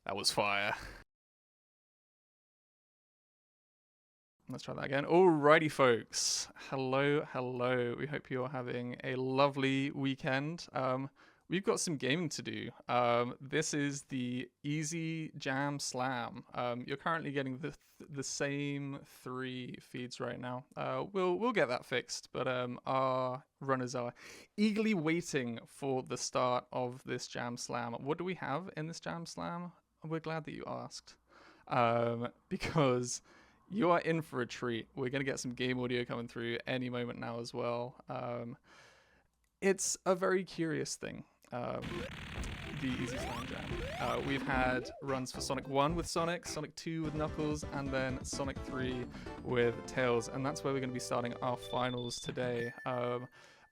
That was fire. Let's try that again. Alrighty, folks. Hello. We hope you're having a lovely weekend. We've got some gaming to do. This is the Easy Jam Slam. You're currently getting the same 3 feeds right now. We'll get that fixed, but our runners are eagerly waiting for the start of this Jam Slam. What do we have in this Jam Slam? We're glad that you asked, because you are in for a treat. We're going to get some game audio coming through any moment now as well. It's a very curious thing, the Easy Slam Jam. We've had runs for Sonic 1 with Sonic 2 with Knuckles, and then Sonic 3 with Tails, and that's where we're going to be starting our finals today.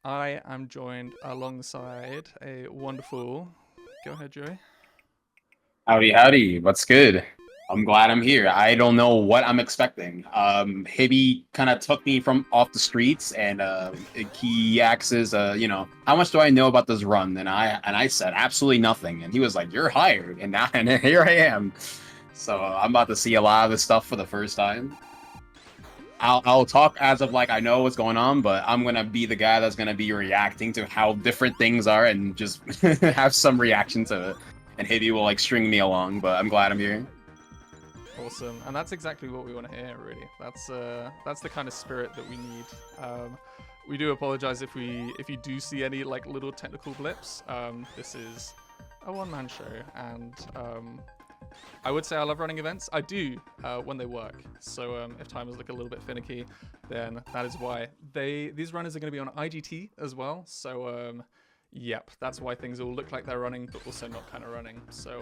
I am joined alongside a wonderful... Go ahead, Joey. Howdy. What's good? I'm glad I'm here. I don't know what I'm expecting. Hibby kind of took me from off the streets, and he asks, how much do I know about this run? And I said absolutely nothing, and he was like, "You're hired," and here I am. So I'm about to see a lot of this stuff for the first time. I'll talk as of like I know what's going on, but I'm gonna be the guy that's gonna be reacting to how different things are and just have some reaction to it. And Hibby will like string me along, but I'm glad I'm here. Awesome, and that's exactly what we want to hear. Really, that's the kind of spirit that we need. We do apologize if you do see any like little technical blips. This is a one-man show, and I would say I love running events. I do when they work. So if timers look a little bit finicky, then that is why. These runners are going to be on IGT as well. So yep, that's why things all look like they're running, but also not kind of running. So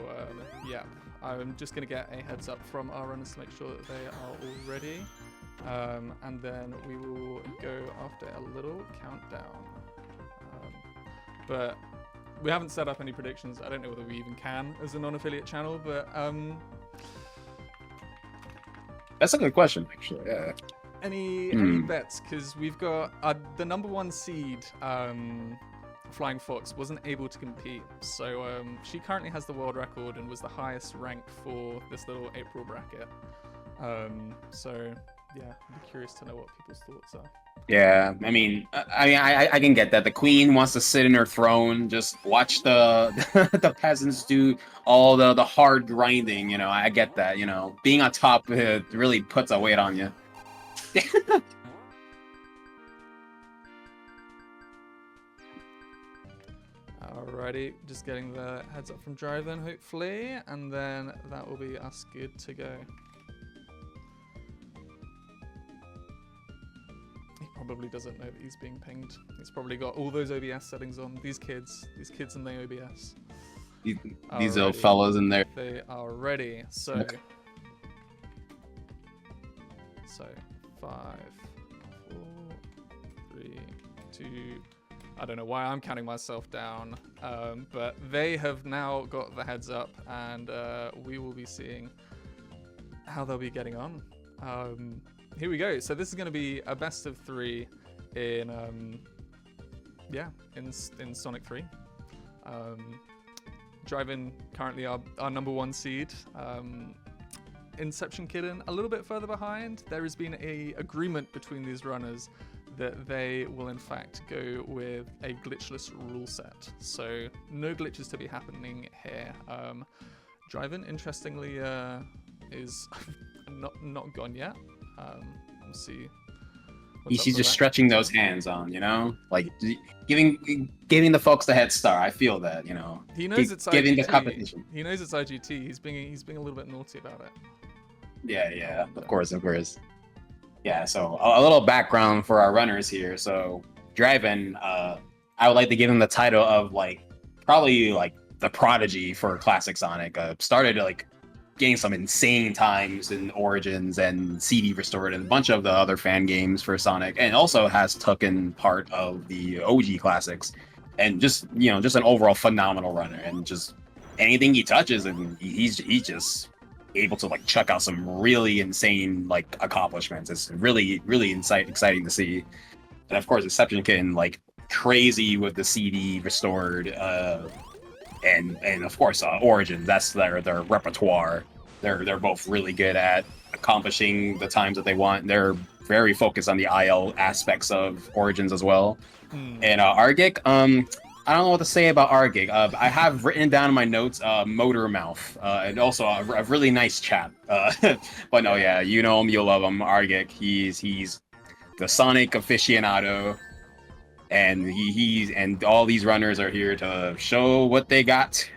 yeah, I'm just going to get a heads up from our runners to make sure that they are all ready. And then we will go after a little countdown. But we haven't set up any predictions. I don't know whether we even can as a non-affiliate channel, but that's a good question, actually. Yeah. Any bets? Because we've got the number 1 seed, Flying Fox, wasn't able to compete, so she currently has the world record and was the highest rank for this little April bracket. So yeah, I'd be curious to know what people's thoughts are. Yeah, I can get that. The queen wants to sit in her throne, just watch the the peasants do all the hard grinding. I get that. Being on top really puts a weight on you. Alrighty, just getting the heads up from Driven, hopefully, and then that will be us good to go. He probably doesn't know that he's being pinged. He's probably got all those OBS settings on. These kids in the OBS. These little fellas in there. They are ready. So, okay. 5, 4, 3, 2. I don't know why I'm counting myself down, but they have now got the heads up, and we will be seeing how they'll be getting on. Here we go. So this is going to be a best of 3 in Sonic 3. Drive-In currently our number 1 seed. Inception Kitten a little bit further behind. There has been a agreement between these runners that they will in fact go with a glitchless rule set. So no glitches to be happening here. Drive-In, interestingly, is not gone yet. We'll see. He's just stretching those hands on, like giving the folks the head start. I feel that, He knows it's giving IGT. the competition. He knows it's IGT. He's being a little bit naughty about it. Yeah, of course. Yeah, so a little background for our runners here. So Drive-In, I would like to give him the title of probably the prodigy for Classic Sonic. Started getting some insane times in Origins and CD Restored and a bunch of the other fan games for Sonic, and also has taken part of the OG classics, and just an overall phenomenal runner, and just anything he touches, and he's just able to like chuck out some really insane like accomplishments. It's really exciting to see. And of course, Exception Kitten like crazy with the CD restored, and of course Origin. That's their repertoire. They're both really good at accomplishing the times that they want. They're very focused on the IL aspects of Origins as well. And Argic, I don't know what to say about Argic. I have written down in my notes Motor Mouth, and also a really nice chap. But no, yeah, you know him, you'll love him. Argic, he's the Sonic aficionado, and and all these runners are here to show what they got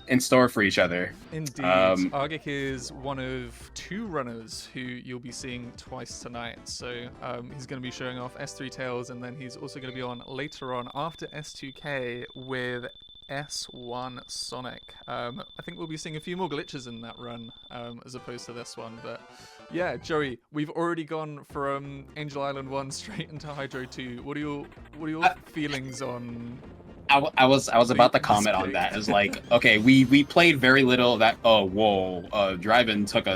in store for each other. Indeed. Argic is one of 2 runners who you'll be seeing twice tonight. So he's going to be showing off S3 Tails, and then he's also going to be on later on after S2K with S1 Sonic. I think we'll be seeing a few more glitches in that run as opposed to this one. But yeah, Joey, we've already gone from Angel Island 1 straight into Hydro 2. What are your feelings on... I was about to comment on that. It's like, okay, we played very little of that. Oh, whoa! Drive-In took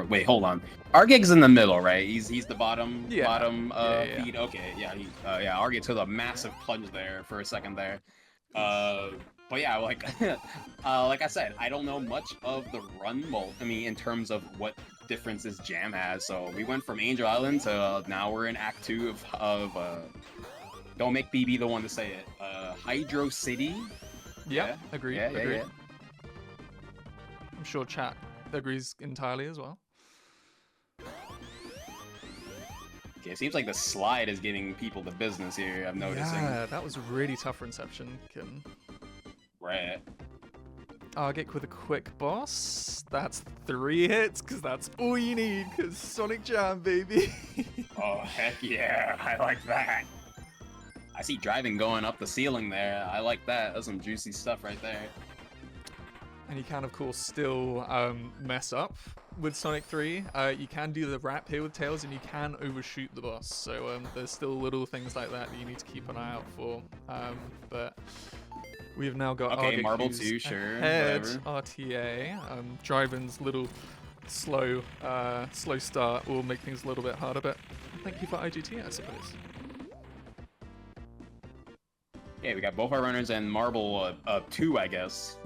wait, hold on. Argig's in the middle, right? He's the bottom feed. Okay, yeah, Argig took a massive plunge there for a second there. But yeah, like like I said, I don't know much of the run. Well, I mean, in terms of what differences Jam has. So we went from Angel Island to now we're in Act 2 of don't make BB the one to say it. Hydro City. Yeah, agreed. Agreed. Yeah. I'm sure chat agrees entirely as well. Okay, it seems like the slide is giving people the business here. I'm noticing. Yeah, that was really tough for Inception. Right. Argic with a quick boss. That's 3 hits, because that's all you need, because Sonic Jam, baby. Oh, heck yeah. I like that. I see driving going up the ceiling there. I like that. That's some juicy stuff right there. And you can, of course, still mess up with Sonic 3. You can do the wrap here with Tails, and you can overshoot the boss. So there's still little things like that you need to keep an eye out for. But we've now got okay, Argic Marble 2, sure. Head Whatever. RTA. Drive-In's little slow start will make things a little bit harder, but thank you for IGT, I suppose. Yeah, we got both our runners and Marble 2, I guess.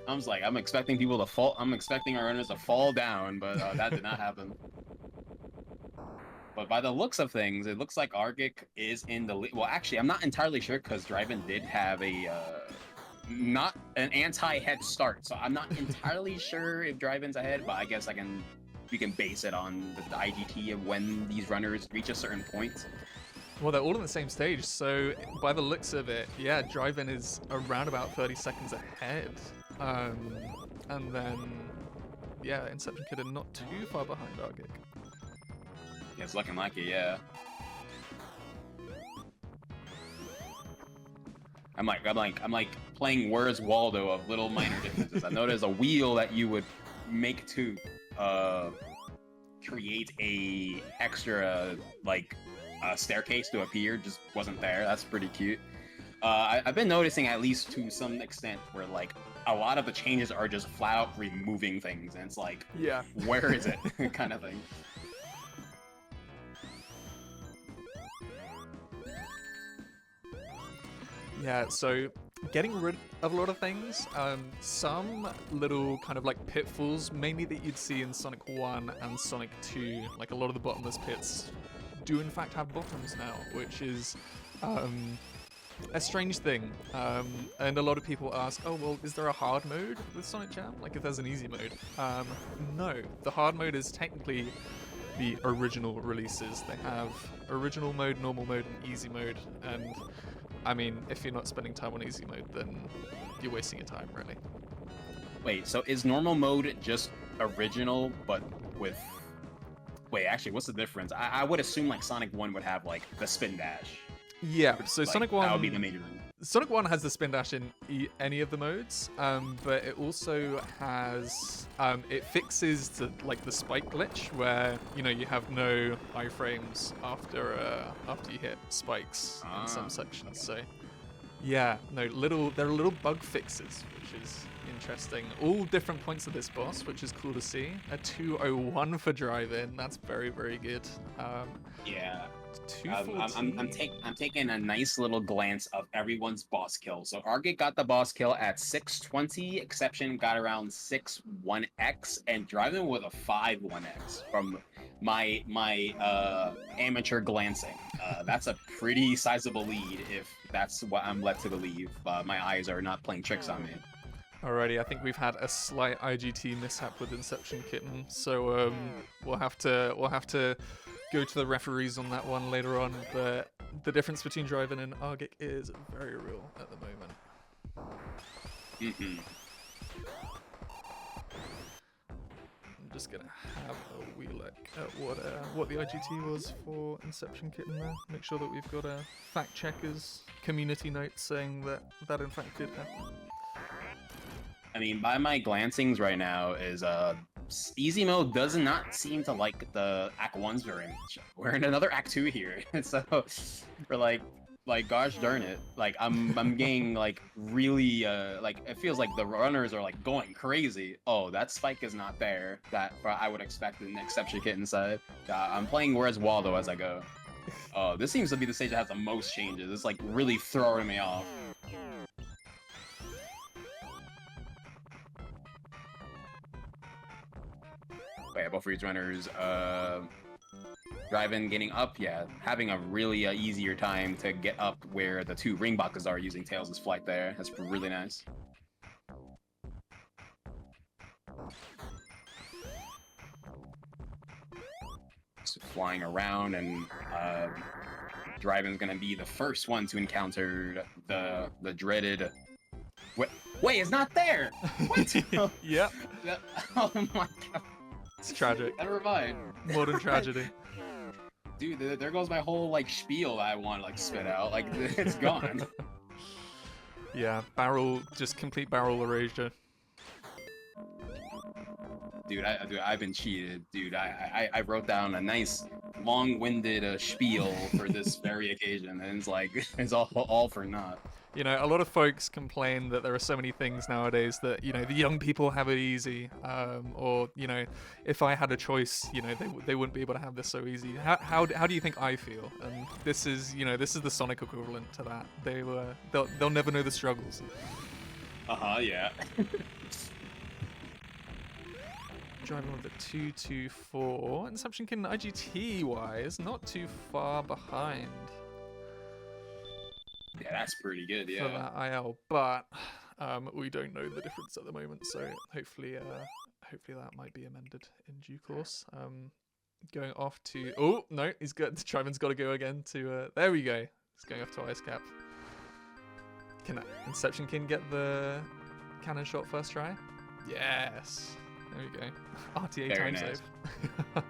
I'm expecting people to fall. I'm expecting our runners to fall down, but that did not happen. But by the looks of things, it looks like Argic is in the lead. Well, actually, I'm not entirely sure because Drive-In did have a not an anti-head start, so I'm not entirely sure if Drive-In's ahead. But I guess we can base it on the IGT of when these runners reach a certain point. Well, they're all on the same stage, so by the looks of it, yeah, Drive-In is around about 30 seconds ahead. And then, yeah, Inception Kid are not too far behind Argic. Yeah, it's looking like it, yeah. I'm like playing Where's Waldo of little minor differences. I know there's a wheel that you would make to create a extra staircase to appear, just wasn't there. That's pretty cute. I've been noticing, at least to some extent, where like a lot of the changes are just flat out removing things, and it's like, yeah, where is it, kind of thing. Yeah, so getting rid of a lot of things, some little kind of like pitfalls, mainly that you'd see in Sonic 1 and Sonic 2, like a lot of the bottomless pits do in fact have bottoms now, which is a strange thing. And a lot of people ask, oh, well, is there a hard mode with Sonic Jam? Like if there's an easy mode? No, the hard mode is technically the original releases. They have original mode, normal mode, and easy mode. And I mean, if you're not spending time on easy mode, then you're wasting your time, really. Wait, so is normal mode just original, but with... Wait, actually, what's the difference? I would assume like Sonic 1 would have like the spin dash. Yeah, so like, Sonic 1... That would be the major thing. Sonic 1 has the spin dash in any of the modes, but it also has... it fixes the spike glitch where, you know, you have no iframes after you hit spikes in some sections, so... Yeah, no, there are little bug fixes, which is interesting. All different points of this boss, which is cool to see. A 201 for drive-in, that's very, very good. Yeah. 214. I'm taking a nice little glance of everyone's boss kill. So Argit got the boss kill at 620, Exception got around 61x, and Driving with a 51x from my amateur glancing. That's a pretty sizable lead if that's what I'm led to believe. My eyes are not playing tricks on me. Alrighty, I think we've had a slight IGT mishap with Inception Kitten, so we'll have to go to the referees on that one later on. But the difference between Driven and Argic is very real at the moment. Mm-hmm. I'm just gonna have a wee look at what the IGT was for Inception Kitten there. Make sure that we've got a fact checkers community note saying that in fact did happen. I mean, by my glancings right now is easy mode does not seem to like the Act 1s very much. We're in another Act 2 here, so we're like gosh darn it, like I'm getting like really like it feels like the runners are like going crazy. Oh, that spike is not there that I would expect in the Exception Kitten side. I'm playing Where's Waldo as I go. Oh, this seems to be the stage that has the most changes. It's like really throwing me off. Wait, both for these runners, Drive-In getting up, yeah, having a really easier time to get up where the two ring boxes are using Tails' flight there. That's really nice. So flying around, and Drive-In's gonna be the first one to encounter the dreaded. Wait, it's not there. What? Yep. Oh my god. It's tragic. Never mind. Modern tragedy. Dude, there goes my whole like spiel that I want to like spit out. Like it's gone. Yeah, just complete barrel erasure. Dude, I've been cheated. Dude, I wrote down a nice long-winded spiel for this very occasion, and it's like it's all for naught. You know, a lot of folks complain that there are so many things nowadays that, you know, the young people have it easy, or, you know, if I had a choice, you know, they wouldn't be able to have this so easy. How do you think I feel? And this is, you know, this is the Sonic equivalent to that. They'll never know the struggles. Yeah. Driving with a 224. Inception Kitten IGT wise, not too far behind. Yeah, that's pretty good, yeah. For that IL, but we don't know the difference at the moment, so hopefully that might be amended in due course. Going off to no, Triman's got to go again to there we go. He's going off to Ice Cap. Can Inception King get the cannon shot first try? Yes. There we go. RTA Very time nice. save.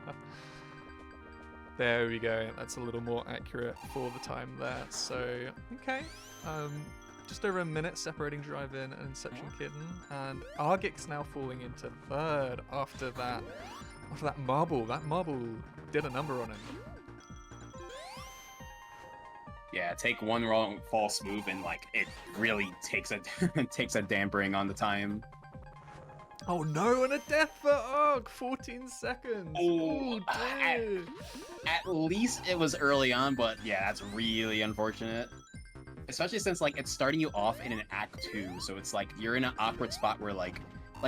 There we go. That's a little more accurate for the time there. So, okay. Just over a minute separating Drive-In and Inception Kitten. And Argic's now falling into third after that marble. That marble did a number on him. Yeah, take one wrong false move and like it really takes a takes a dampering on the time. Oh no, and a death for Arg! 14 seconds! Oh, dear. At least it was early on, but yeah, that's really unfortunate. Especially since like it's starting you off in an Act 2, so it's like you're in an awkward spot where like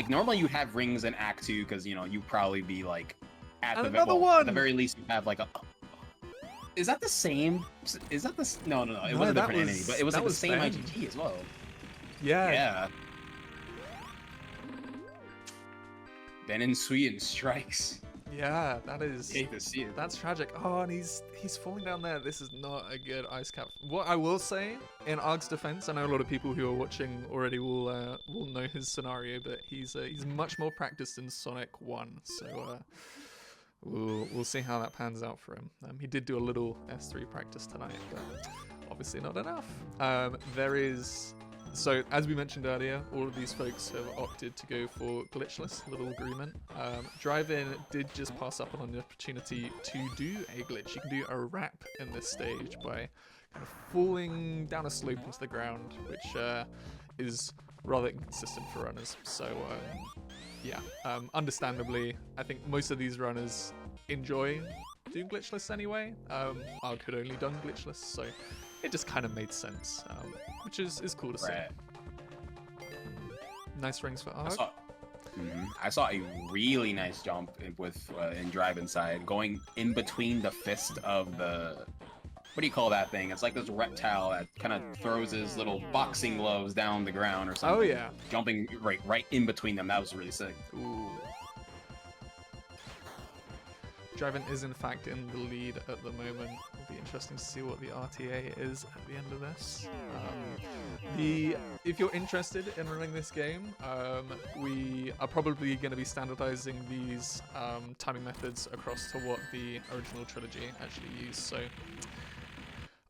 normally you have rings in Act 2 because you know you probably be like at the at the very least you have like a. Is that the same? Is that the no? It was a different entity, but it was like the same IGT as well. Yeah. Yeah. Then in Sweden strikes. Yeah, that is. Hate to see it. That's tragic. Oh, and he's falling down there. This is not a good ice cap. What I will say, in Arg's defense, I know a lot of people who are watching already will know his scenario, but he's much more practiced in Sonic 1, so we'll see how that pans out for him. He did do a little S3 practice tonight, but obviously not enough. There is So as we mentioned earlier, all of these folks have opted to go for glitchless, little agreement. Drive-In did just pass up on the opportunity to do a glitch. You can do a wrap in this stage by kind of falling down a slope into the ground, which is rather inconsistent for runners. So yeah, understandably, I think most of these runners enjoy doing glitchless anyway. I could only done glitchless, so it just kind of made sense, which is cool to see. Nice rings for Arg. I saw a really nice jump in drive inside, going in between the fist of the, what do you call that thing? It's like this reptile that kind of throws his little boxing gloves down the ground or something. Oh yeah. Jumping right in between them. That was really sick. Ooh. Drive-In is in fact in the lead at the moment. It'll be interesting to see what the RTA is at the end of this. If you're interested in running this game, we are probably going to be standardizing these timing methods across to what the original trilogy actually used. So,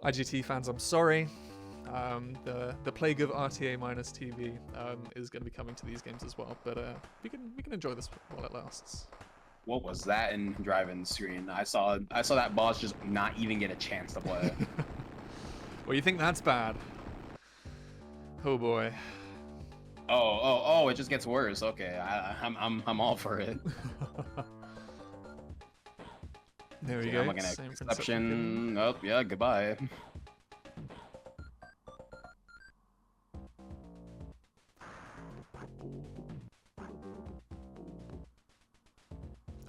IGT fans, I'm sorry. The plague of RTA minus TV is going to be coming to these games as well, but we can enjoy this while it lasts. What was that in Drive-In screen? I saw that boss just not even get a chance to play. Well, you think that's bad? Oh boy. Oh! It just gets worse. Okay, I'm all for it. There we Yeah, go. I'm looking at Same Conception. Oh yeah, goodbye.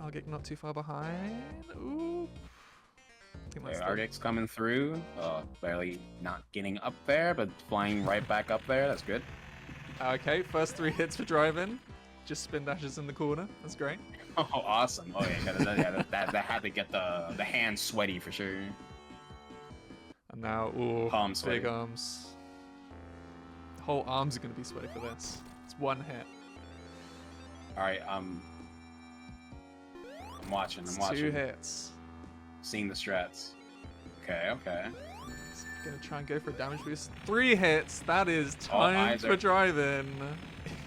Argic not too far behind. Ooh. Argic's coming through. Barely not getting up there, but flying right back up there. That's good. Okay, first 3 hits for Drive-In. Just spin dashes in the corner. That's great. Oh, awesome. Oh yeah, that had to get the hands sweaty for sure. And now, ooh, Palm sweaty. big arms. Whole arms are going to be sweaty for this. It's 1 hit. All right, I'm watching. It's I'm watching. 2 hits. Seeing the strats. Okay. He's going to try and go for a damage boost. 3 hits. That is time for Drive-In.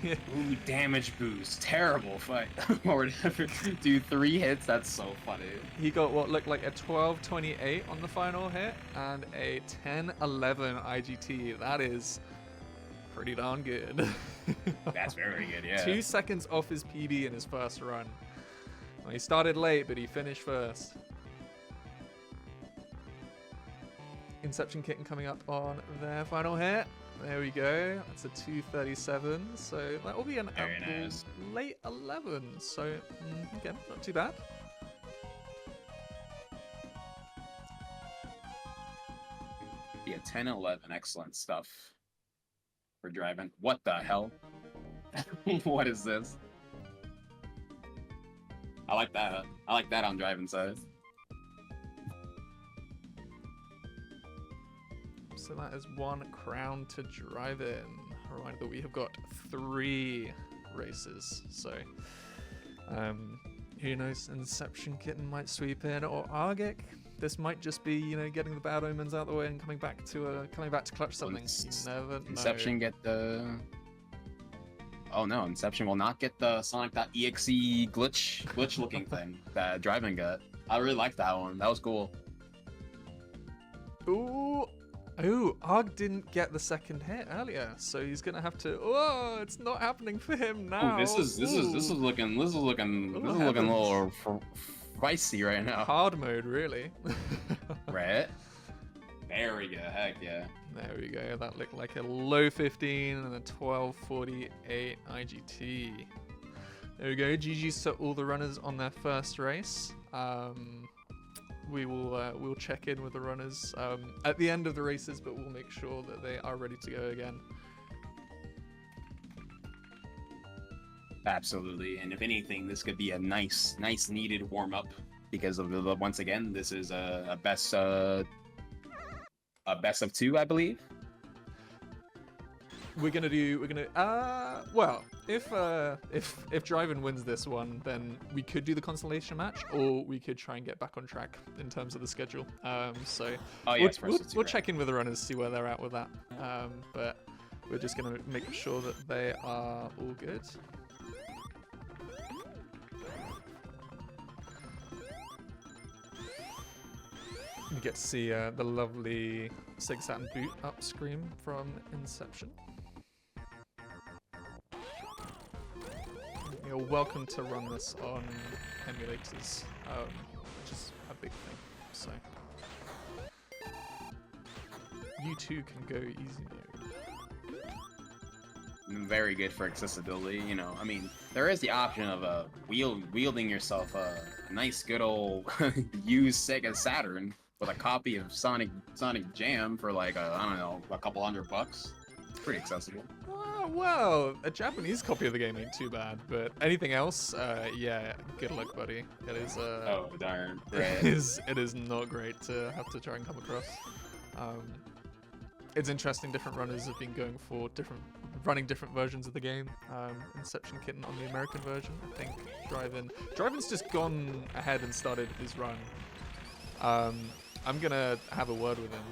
Ooh, damage boost. Terrible fight. Or whatever. Do 3 hits. That's so funny. He got what looked like a 12-28 on the final hit and a 10-11 IGT. That is pretty darn good. That's very good, yeah. 2 seconds off his PB in his first run. Well, he started late, but he finished first. Inception Kitten coming up on their final hit. There we go. That's a 237. So that will be an nice. late 11. So again, not too bad. Yeah, 10-11. Excellent stuff for Drive-In. What the hell? What is this? I like that. I like that on Drive-In side. So that is 1 crown to Drive-In. A reminder that we have got 3 races. So who knows? Inception Kitten might sweep in, or Argic. This might just be, getting the bad omens out of the way and coming back to clutch something. You never know. Inception get the. Oh no, Inception will not get the Sonic.exe glitch looking thing that Drive-In got. I really liked that one. That was cool. Ooh, Arg didn't get the second hit earlier, so he's gonna have to. Oh, it's not happening for him now. Ooh, this is looking a little feisty right now. Hard mode, really. Right. There we go. Heck yeah. There we go. That looked like a low 15 and a 12:48 IGT. There we go. GG's to all the runners on their first race. We'll check in with the runners at the end of the races, but we'll make sure that they are ready to go again. Absolutely, and if anything, this could be a nice needed warm up because of the once again, this is a best of 2, I believe. Well, if Drive-In wins this one, then we could do the consolation match, or we could try and get back on track in terms of the schedule. So Oh, yes, we'll check in with the runners, see where they're at with that. But We're just going to make sure that they are all good. You get to see the lovely SEGA Saturn boot up screen from Inception. You're welcome to run this on emulators, which is a big thing. So you too can go easy mode. Very good for accessibility. You know, I mean, there is the option of wielding yourself a nice, good old used SEGA Saturn with a copy of Sonic Jam for like I don't know, a couple $100. It's pretty accessible. Well, a Japanese copy of the game ain't too bad, but anything else, yeah, good luck, buddy. It is. Oh darn! It is not great to have to try and come across. It's interesting. Different runners have been going for running different versions of the game. Inception Kitten on the American version, I think. Driven's just gone ahead and started his run. I'm gonna have a word with him.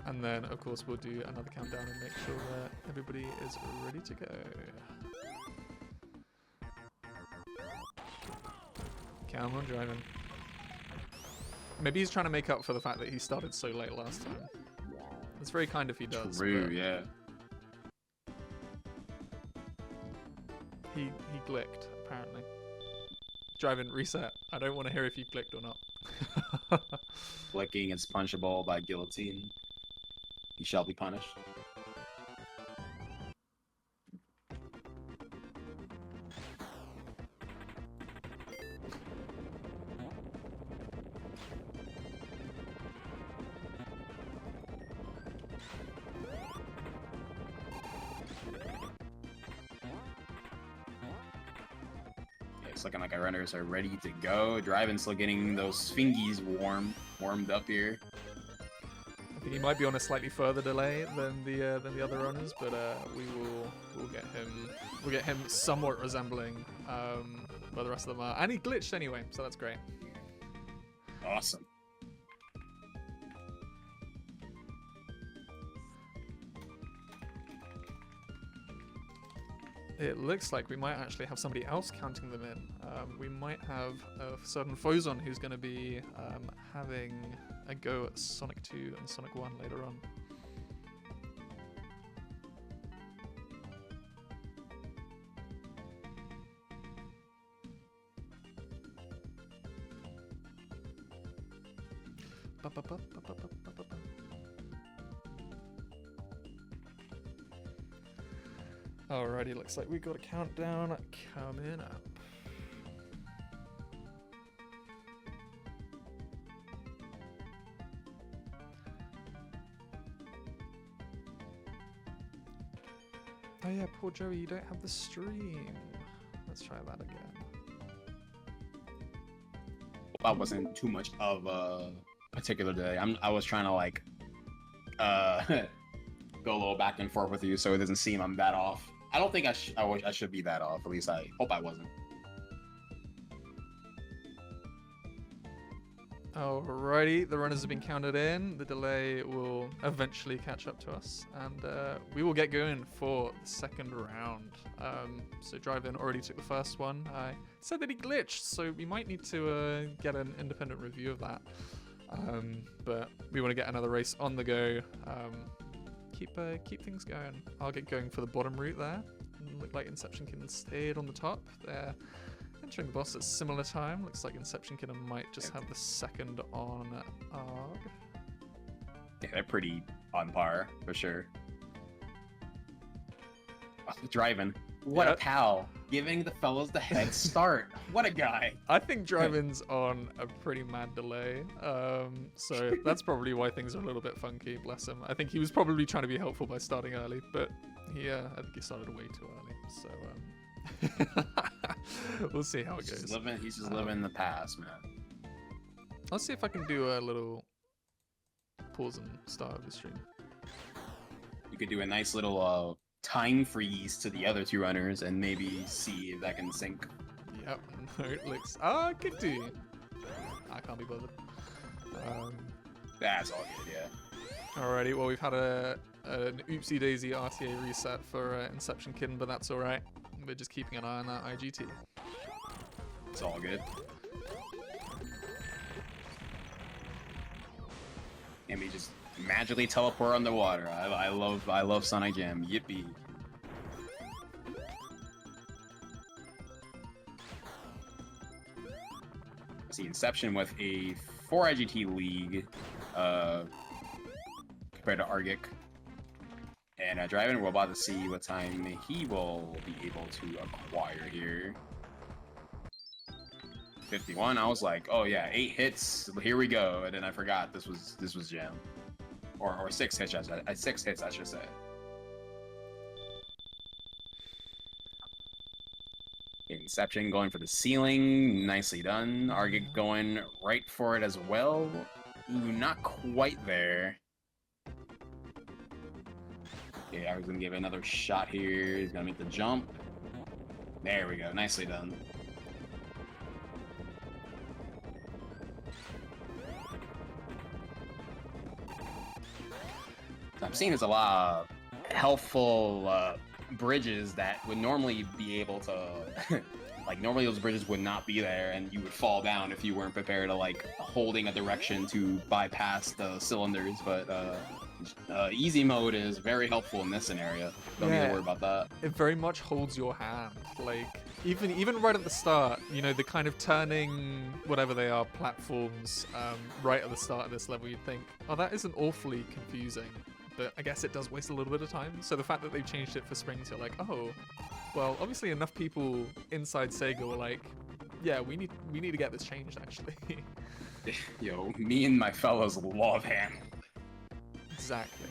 And then, of course, we'll do another countdown and make sure that everybody is ready to go. Come on, Driven. Maybe he's trying to make up for the fact that he started so late last time. It's very kind if he does. True, yeah. He glicked, apparently. Driven, reset. I don't want to hear if you clicked or not. Flicking is punchable by guillotine. He shall be punished. It's looking like our runners are ready to go. Driving still getting those fingies warmed up here. I think he might be on a slightly further delay than the other runners, but we'll get him somewhat resembling where the rest of them are. And he glitched anyway, so that's great. Awesome. It looks like we might actually have somebody else counting them in. We might have a certain Fozon who's going to be having a go at Sonic 2 and Sonic 1 later on. Alrighty, looks like we got a countdown coming up. Oh yeah, poor Joey, you don't have the stream. Let's try that again. That wasn't too much of a particular day. I was trying to like go a little back and forth with you so it doesn't seem I'm that off. I don't think I should be that off. At least I hope I wasn't. Alrighty, the runners have been counted in. The delay will eventually catch up to us, and we will get going for the second round. So Drive-In already took the first one. I said that he glitched, so we might need to get an independent review of that. But we want to get another race on the go. Keep things going. I'll get going for the bottom route there. Look like Inception Kitten stayed on the top. They're entering the boss at similar time. Looks like Inception Kitten might just have the second on ARG. Yeah, they're pretty on par for sure. Driving. What a pal. Giving the fellows the head start. What a guy. I think Drive-In's on a pretty mad delay. So that's probably why things are a little bit funky, bless him. I think he was probably trying to be helpful by starting early, but I think he started way too early. So we'll see how it goes. He's just living the past, man. Let's see if I can do a little pause and start of the stream. You could do a nice little time freeze to the other two runners and maybe see if that can sync. Yep, no, it looks... I could do. I can't be bothered. That's all good, yeah. Alrighty, well we've had an oopsie daisy RTA reset for Inception Kitten, but that's alright. We're just keeping an eye on that IGT. It's all good. And we just magically teleport underwater. I love Sonic Jam. Yippee. See Inception with a 4 IGT league compared to Argic. And Driving, we're about to see what time he will be able to acquire here. 51. I was like, oh yeah, 8 hits. Here we go. And then I forgot this was Jam, or 6 hits. 6 hits, I should say. Inception going for the ceiling, nicely done. Argic going right for it as well. Ooh, not quite there. Okay, I was gonna give it another shot here. He's gonna make the jump. There we go, nicely done. I'm seeing there's a lot of helpful bridges that would normally be able to like normally those bridges would not be there and you would fall down if you weren't prepared to like holding a direction to bypass the cylinders, but easy mode is very helpful in this scenario. Don't need to worry about that. It very much holds your hand. Like even right at the start, you know, the kind of turning whatever they are platforms right at the start of this level, you'd think, oh, that isn't awfully confusing. But I guess it does waste a little bit of time. So the fact that they've changed it for springs, you're like, oh, well, obviously enough people inside Sega were like, yeah, we need to get this changed actually. Yo, me and my fellows love him. Exactly.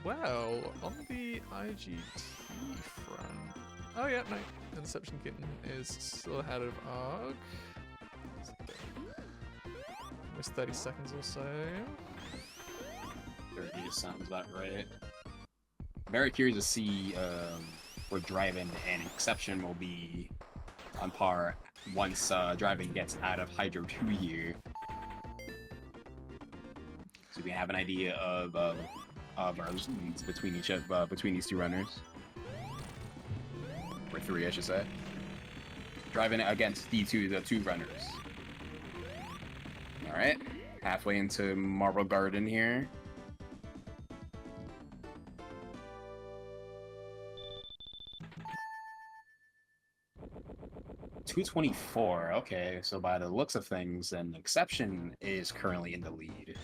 Well, on the IGT front, oh yeah, no, Inception Kitten is still ahead of Arg. Almost 30 seconds or so. 30 sounds about right. Very curious to see where Driving and Inception will be on par once Driving gets out of Hydro 2 here. So we have an idea of our leads between these two runners. Or 3, I should say. Driving against the two runners. Alright. Halfway into Marble Garden here. .224, okay, so by the looks of things, then Inception is currently in the lead.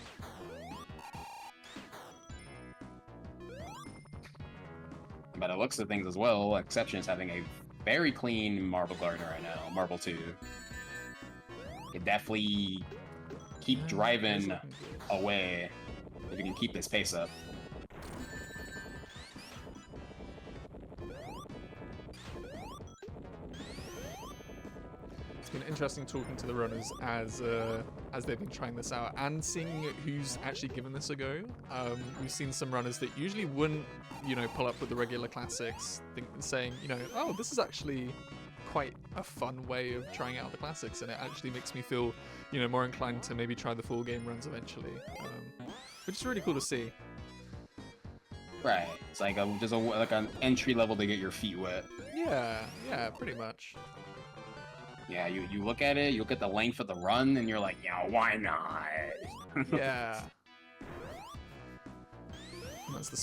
By the looks of things as well, Inception is having a very clean Marble Garden right now, Marble 2. Can definitely keep Driving away if you can keep this pace up. It's been interesting talking to the runners as they've been trying this out and seeing who's actually given this a go. We've seen some runners that usually wouldn't, you know, pull up with the regular classics, saying, you know, oh, this is actually quite a fun way of trying out the classics, and it actually makes me feel, you know, more inclined to maybe try the full game runs eventually, which is really cool to see. Right, it's like like an entry level to get your feet wet. Yeah, pretty much. Yeah, you look at it, you look at the length of the run, and you're like, yeah, why not? Yeah. That's the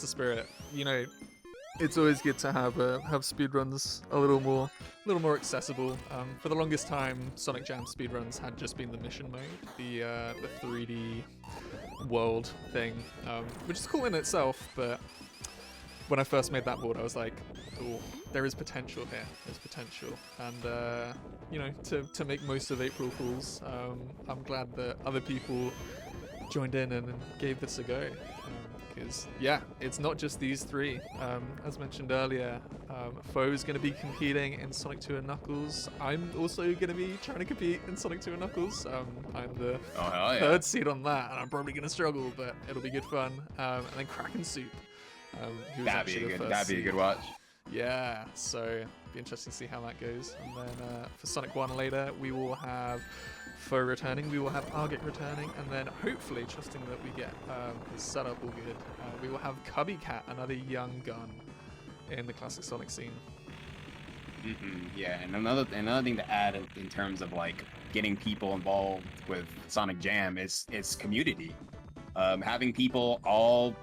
spirit. You know, it's always good to have speedruns a little more accessible. For the longest time, Sonic Jam speedruns had just been the mission mode, the 3D world thing, which is cool in itself, but when I first made that board, I was like, oh, there is potential here. There's potential. And, you know, to make most of April Fools, I'm glad that other people joined in and gave this a go. Because, yeah, it's not just these three. As mentioned earlier, Foe's going to be competing in Sonic 2 and Knuckles. I'm also going to be trying to compete in Sonic 2 and Knuckles. I'm the third seed on that, and I'm probably going to struggle, but it'll be good fun. And then Kraken Soup. That'd be a good watch. Yeah, so it'll be interesting to see how that goes. And then for Sonic 1 later, we will have for returning. We will have Argit returning, and then hopefully, trusting that we get his setup all good, we will have Cubby Cat, another young gun, in the classic Sonic scene. Yeah, and another thing to add in terms of like getting people involved with Sonic Jam is community. Having people all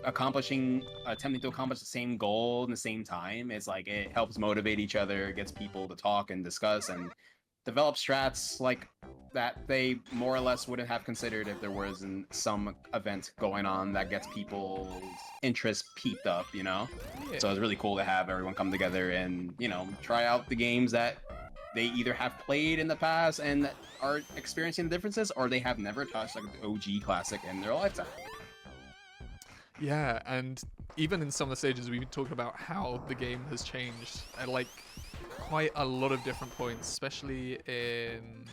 attempting to accomplish the same goal in the same time. It's like it helps motivate each other, gets people to talk and discuss and develop strats like that they more or less wouldn't have considered if there wasn't some event going on that gets people's interest peaked up, you know? Yeah. So it's really cool to have everyone come together and, you know, try out the games that they either have played in the past and are experiencing the differences, or they have never touched like the OG classic in their lifetime. Yeah, and even in some of the stages, we've been talking about how the game has changed at like quite a lot of different points, especially in.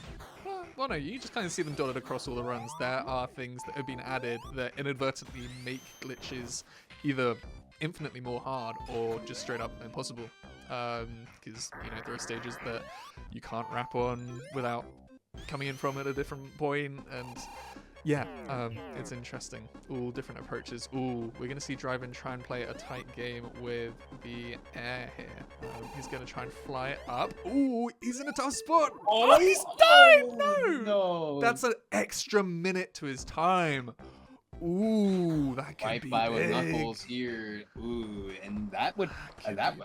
Well, no, you just kind of see them dotted across all the runs. There are things that have been added that inadvertently make glitches either infinitely more hard or just straight up impossible. Because, you know, there are stages that you can't wrap on without coming in from at a different point, and yeah, it's interesting. All different approaches. Ooh, we're going to see Driven try and play a tight game with the air here. He's going to try and fly it up. Ooh, he's in a tough spot. Oh, he's died! No! That's an extra minute to his time. Ooh, that could be by with big. Knuckles here. Ooh, and that would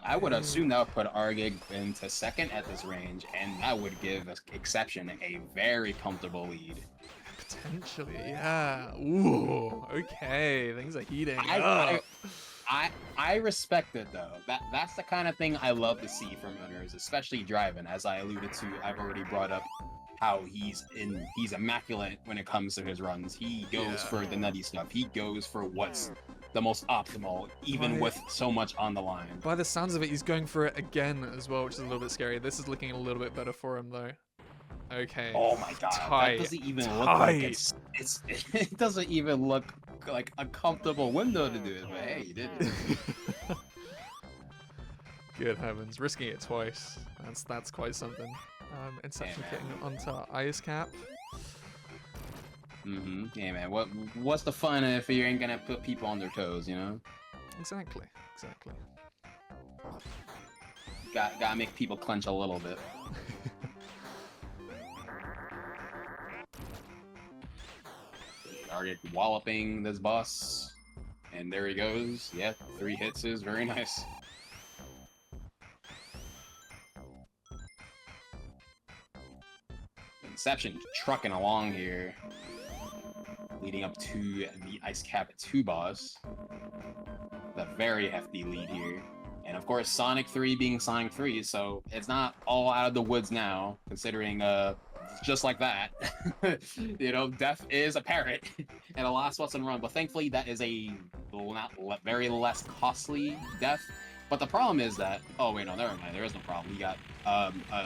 I would assume that would put Argig into second at this range, and that would give Exception a very comfortable lead. Potentially, yeah. Ooh, okay. Things are heating up. I respect it though. That's the kind of thing I love to see from runners, especially Driving. As I alluded to, I've already brought up how he's immaculate when it comes to his runs. He goes for the nutty stuff. He goes for what's the most optimal, even with so much on the line. By the sounds of it, he's going for it again as well, which is a little bit scary. This is looking a little bit better for him though. Okay. Oh my god. Tight. That doesn't even look like it doesn't even look like a comfortable window to do it, but hey, you did it. Good heavens. Risking it twice. That's quite something. Inception getting onto Ice Cap. Yeah, man. What's the fun if you ain't gonna put people on their toes, you know? Exactly. Gotta make people clench a little bit. Target walloping this boss, and there he goes. Yeah, 3 hits is very nice. Inception trucking along here, leading up to the Ice Cap 2 boss. The very hefty lead here. And of course, Sonic 3 being Sonic 3, so it's not all out of the woods now, considering just like that, you know, death is apparent and a last What's and Run, but thankfully that is a very less costly death. But the problem is that, oh wait, no, never mind, there is no problem. You got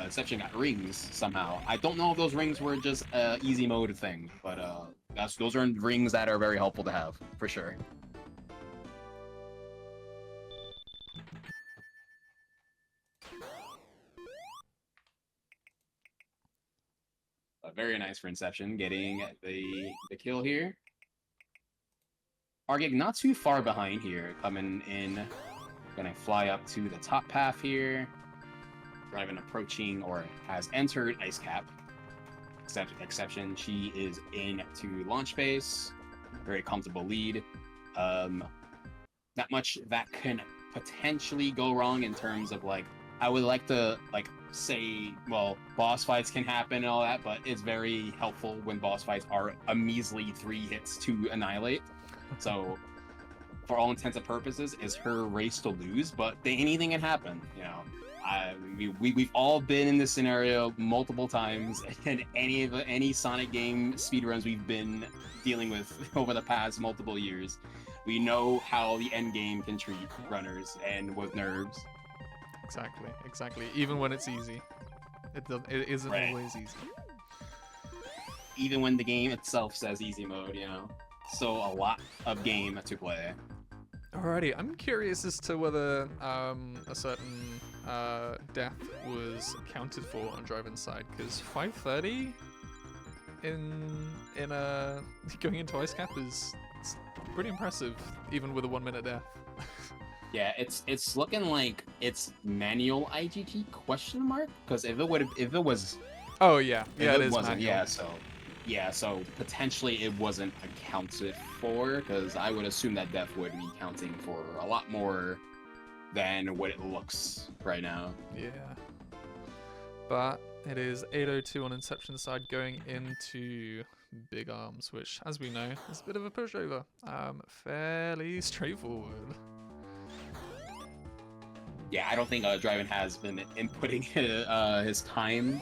Inception got rings somehow. I don't know if those rings were just easy mode thing, but those are rings that are very helpful to have for sure. Very nice for Inception, getting the kill here. Argig not too far behind here, coming in. Gonna fly up to the top path here. Driving approaching, or has entered Ice Cap. Exception, she is into launch space. Very comfortable lead. Not much that can potentially go wrong in terms of like, I would like to like say, well, boss fights can happen and all that, but it's very helpful when boss fights are a measly 3 hits to annihilate. So for all intents and purposes, it's her race to lose, but anything can happen, you know. We've all been in this scenario multiple times, and any Sonic game speedruns we've been dealing with over the past multiple years, we know how the end game can treat runners and with nerves. Exactly. Even when it's easy, it isn't always easy. Even when the game itself says easy mode, you know. So a lot of game to play. Alrighty, I'm curious as to whether a certain death was accounted for on Driven's side, because 530 in going into ice cap is it's pretty impressive, even with a 1 minute death. Yeah, it's looking like it's manual IGT question mark, because if it was Oh yeah, if yeah, it it is wasn't, manual. so potentially it wasn't accounted for, because I would assume that death would be counting for a lot more than what it looks right now. Yeah. But it is 8:02 on Inception's side going into Big Arms, which, as we know, is a bit of a pushover. Fairly straightforward. Yeah, I don't think Driven has been inputting his time,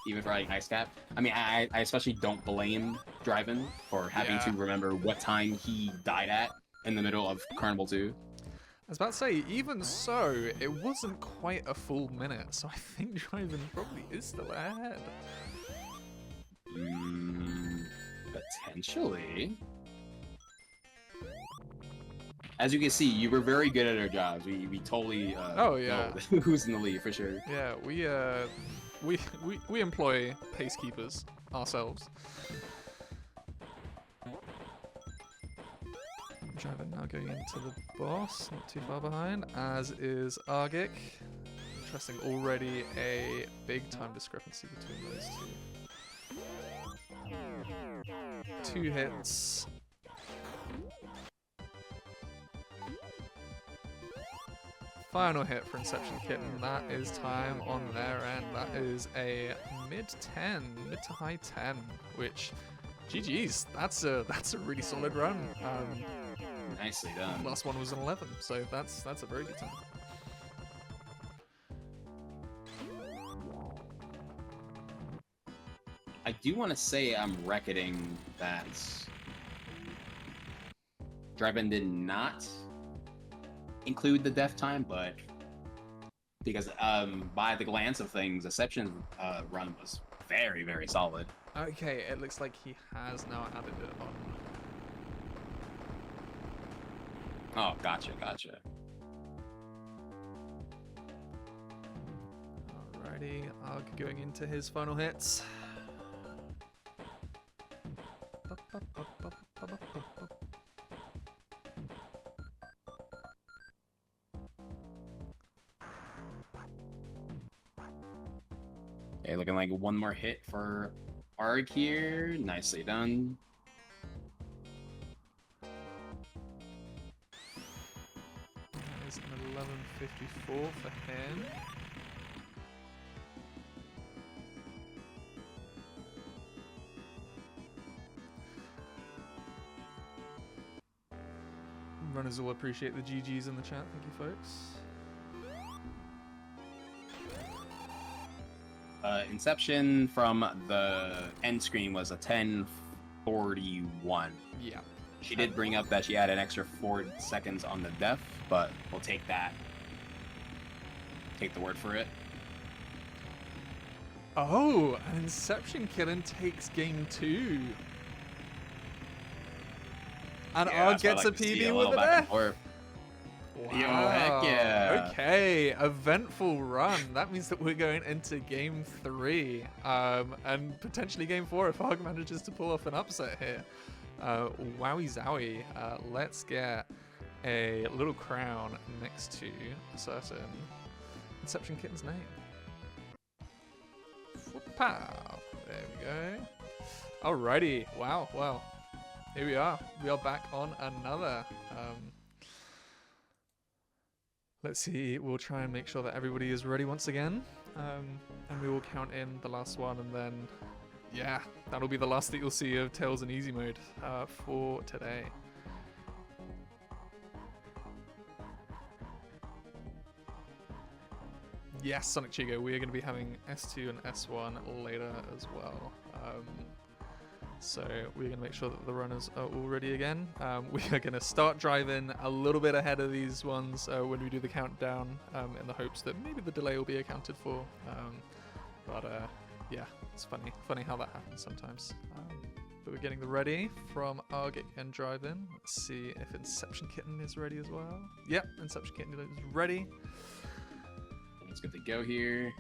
even for like ice cap. I mean, I especially don't blame Driven for having to remember what time he died at in the middle of Carnival 2. I was about to say, even so, it wasn't quite a full minute, so I think Driven probably is still ahead. Potentially. As you can see, you were very good at our jobs. We totally Oh yeah, know who's in the lead for sure. yeah. We employ pacekeepers ourselves. Driven now going into the boss, not too far behind, as is Argic. Interesting, already a big time discrepancy between those two. 2 hits. Final hit for Inception Kitten. That is time on their end. That is a mid to high 10, which, GG's. That's a really solid run. Nicely done. Last one was an 11, so that's a very good time. I do want to say I'm reckoning that Driven did not include the death time, but because by the glance of things, Deception's run was very, very solid. Okay, it looks like he has now added it on. Oh, gotcha. Alrighty, Arg going into his final hits. Okay, looking like one more hit for Arg here. Nicely done. That is an 11:54 for him. Runners will appreciate the GGs in the chat. Thank you, folks. Inception from the end screen was a 10:41. Yeah. She did bring up that she had an extra 4 seconds on the death, but we'll take that. Take the word for it. Oh, an Inception Kitten takes game 2. And Yeah, Arg gets a PB with the death. Wow. Yo, heck yeah. Okay, eventful run. That means that we're going into game 3, and potentially game 4 if Arg manages to pull off an upset here. Wowie zowie. Let's get a little crown next to a certain Inception Kitten's name. Pow. There we go. Alrighty. Wow. Well, here we are. We are back on another. Let's see. We'll try and make sure that everybody is ready once again, and we will count in the last one, and then, yeah, that'll be the last that you'll see of Tails in Easy Mode for today. Yes, Sonic Chigo, we are going to be having S2 and S1 later as well. So we're going to make sure that the runners are all ready again. We are going to start driving a little bit ahead of these ones when we do the countdown, in the hopes that maybe the delay will be accounted for. Yeah, it's funny how that happens sometimes. But we're getting the ready from Argic and Drive-In. Let's see if Inception Kitten is ready as well. Yep, Inception Kitten is ready. It's good to go here.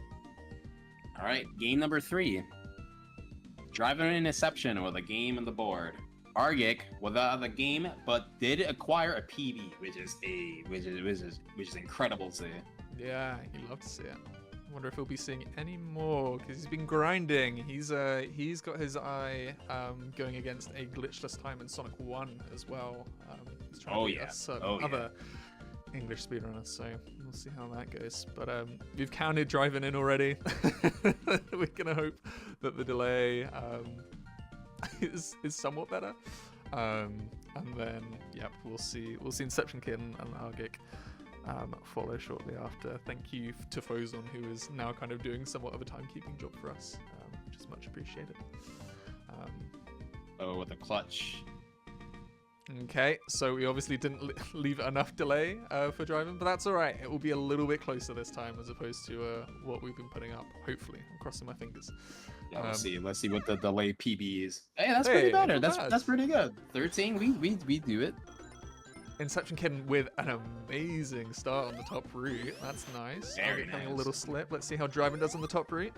All right, game number 3. Driving an Inception with a game on the board. Argic without the game, but did acquire a PB, which is incredible to see. Yeah, you love to see it. Wonder if he'll be seeing any more because he's been grinding. He's got his eye going against a glitchless time in Sonic 1 as well. He's trying to beat us other English speedrunners, so we'll see how that goes. But we've counted driving in already. We're gonna hope that the delay is somewhat better. And then we'll see Inception Kid and Argic follow shortly after. Thank you to Fozon, who is now kind of doing somewhat of a timekeeping job for us, which is much appreciated. With a clutch. Okay, so we obviously didn't leave enough delay for driving, but that's all right. It will be a little bit closer this time as opposed to what we've been putting up. Hopefully, I'm crossing my fingers. Yeah, let's see. Let's see what the delay PB is. Hey, that's pretty better. That's pretty good. 13. We do it. Inception Kid with an amazing start on the top route. That's nice. Very nice. Having a little slip. Let's see how driving does on the top route.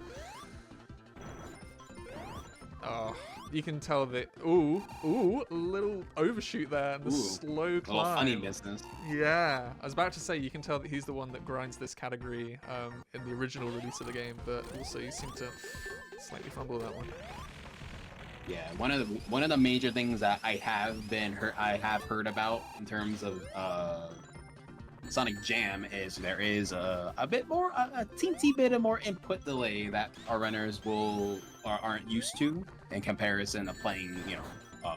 Oh, you can tell that. Ooh, a little overshoot there and the slow climb. Little funny business. Yeah, I was about to say you can tell that he's the one that grinds this category in the original release of the game, but also you seem to slightly fumble that one. Yeah, one of the major things that I have heard about in terms of Sonic Jam is there is a teensy bit of more input delay that our runners aren't used to in comparison to playing,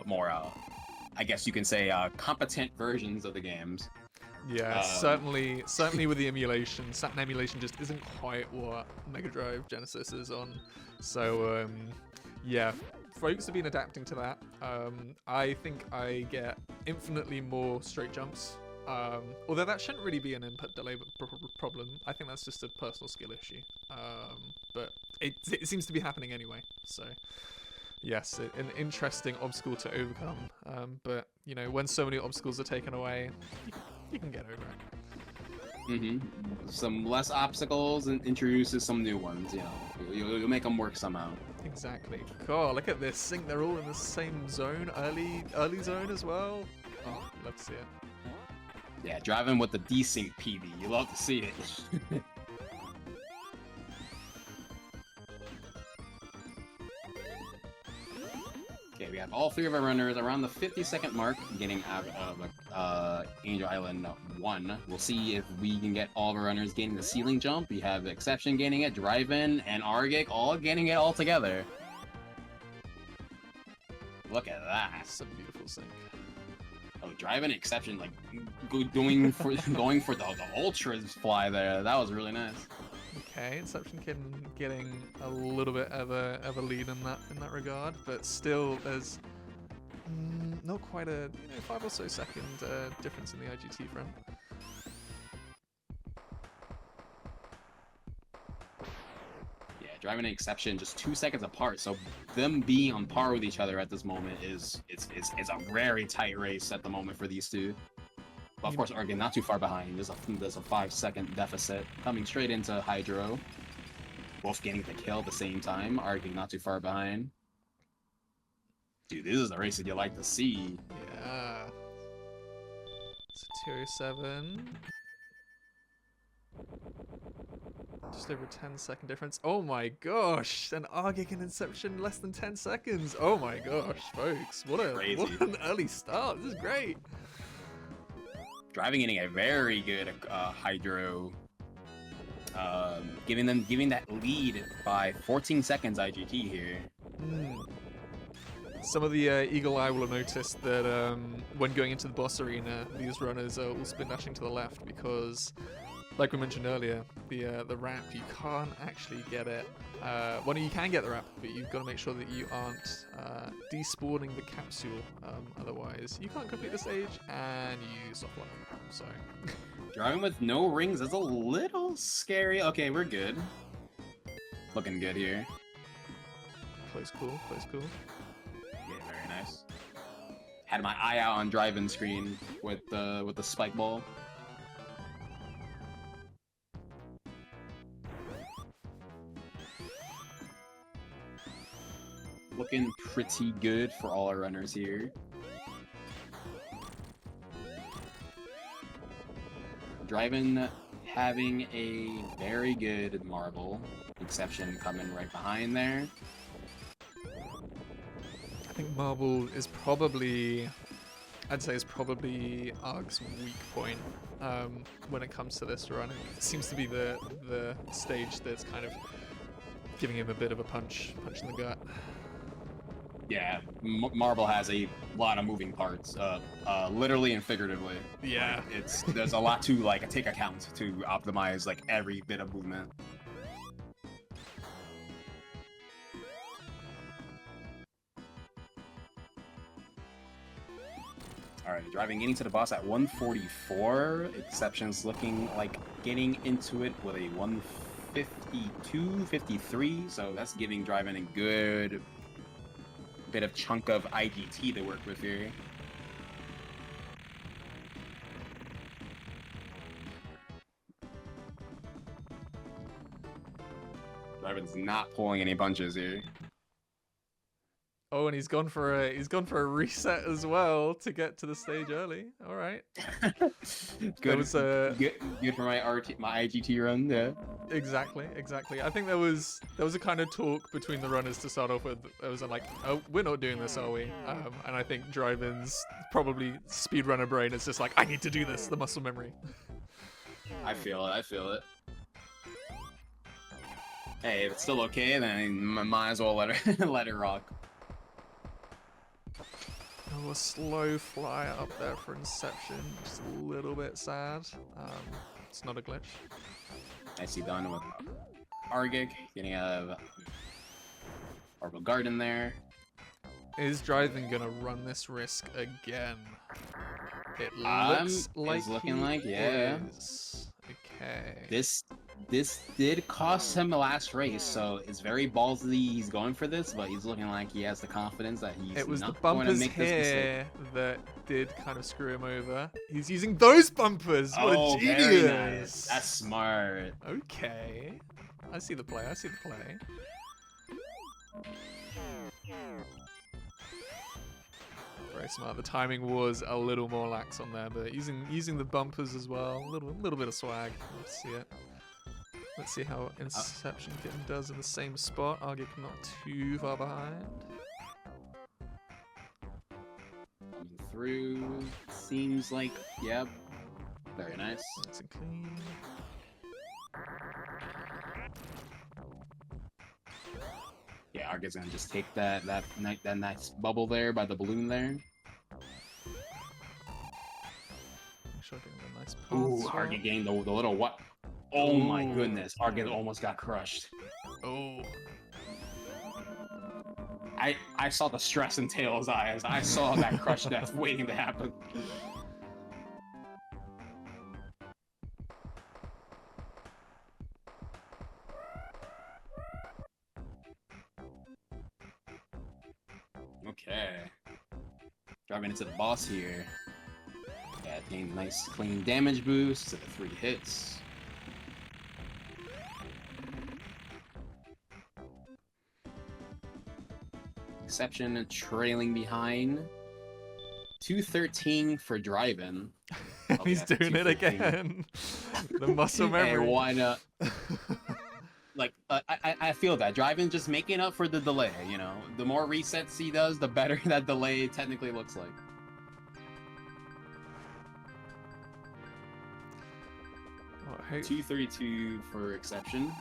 more I guess you can say competent versions of the games. Yeah, certainly with the emulation, Saturn emulation just isn't quite what Mega Drive Genesis is on. So yeah, folks have been adapting to that. I think I get infinitely more straight jumps. Although that shouldn't really be an input delay problem. I think that's just a personal skill issue. But it seems to be happening anyway. So yes, an interesting obstacle to overcome. But when so many obstacles are taken away, you can get over it. Some less obstacles and introduces some new ones. You'll make them work somehow. Exactly. God, look at this. Sync. They're all in the same zone, early zone as well. Oh, love to see it. Yeah, driving with the desync PB. You love to see it. Okay, we have all three of our runners around the 50-second mark getting out of Angel Island 1. We'll see if we can get all of our runners gaining the ceiling jump. We have Exception gaining it, Drive-In, and Argic all getting it all together. Look at that. That's a beautiful sync. Oh, Drive-In Exception, like, going for the ultras fly there. That was really nice. Okay, Inception Kid getting a little bit of a lead in that regard, but still there's not quite a 5 or so second difference in the IGT front. Yeah, Driving an Exception just 2 seconds apart, so them being on par with each other at this moment is a very tight race at the moment for these two. But of course, Argic not too far behind. There's a 5-second deficit coming straight into Hydro. Both getting the kill at the same time. Argic not too far behind. Dude, this is the race that you like to see. Yeah. So 207. Just over 10-second difference. Oh my gosh! An Argic and Inception less than 10 seconds. Oh my gosh, folks! What an early start. This is great. Driving getting a very good Hydro, giving that lead by 14 seconds IGT here. Some of the eagle eye will have noticed that when going into the boss arena, these runners are all spin dashing to the left because, like we mentioned earlier, the wrap, you can't actually get it. Well, you can get the wrap, but you've got to make sure that you aren't despawning the capsule. Otherwise, you can't complete the stage and you soft lock. So, driving with no rings is a little scary. Okay, we're good. Looking good here. Close cool. Yeah, very nice. Had my eye out on driving screen with the spike ball. looking pretty good for all our runners here. Driving having a very good marble. Exception coming right behind there. I think marble is probably, I'd say, is probably Arg's weak point when it comes to this run. It seems to be the stage that's kind of giving him a bit of a punch in the gut. Yeah, marble has a lot of moving parts, literally and figuratively. Yeah, like, there's a lot to like take account to optimize like every bit of movement. All right, driving getting to the boss at 144. Exceptions looking like getting into it with a 152, 53. So that's giving driving a good bit of chunk of IGT to work with here. Driving's not pulling any punches here. Oh, and he's gone for a reset as well to get to the stage early. All right. Good. Was good for my IGT run. Yeah. Exactly. I think there was a kind of talk between the runners to start off with. It was like, oh, we're not doing this, are we? And I think Driven's probably speedrunner brain is just like, I need to do this. The muscle memory. I feel it. Hey, if it's still okay, then I might as well let it rock. Oh, a slow fly up there for Inception. Just a little bit sad. It's not a glitch. Nicely done with Argig getting out of Orbital Garden there. Is Driving gonna run this risk again? It looks like it's looking like, yeah. Is. Okay. This did cost him the last race, so it's very ballsy. He's going for this, but he's looking like he has the confidence that he's It was not the going to bumpers make this mistake. here that did kind of screw him over. He's using those bumpers. What a genius! Very nice. That's smart. Okay. I see the play. Very smart. The timing was a little more lax on there, but using the bumpers as well, a little bit of swag. Let's see it. Let's see how Inception does in the same spot. Argik not too far behind. Coming through. Seems like, yep. Very nice. Nice and clean. Yeah, Argit's gonna just take that nice bubble there by the balloon there. Make sure I get a nice path. Ooh, Argit getting the little what? Oh my goodness, Argit almost got crushed. Oh. I saw the stress in Tails' eyes. I saw that crush death waiting to happen. Okay. Driving into the boss here. Yeah, getting a nice clean damage boost to the 3 hits. Exception trailing behind. 213 for driving. Oh, He's yeah, doing it again. The muscle memory. Hey, why not? Like, I feel that. Driving just making up for the delay, you know? The more resets he does, the better that delay technically looks like. Oh, 232 for Exception.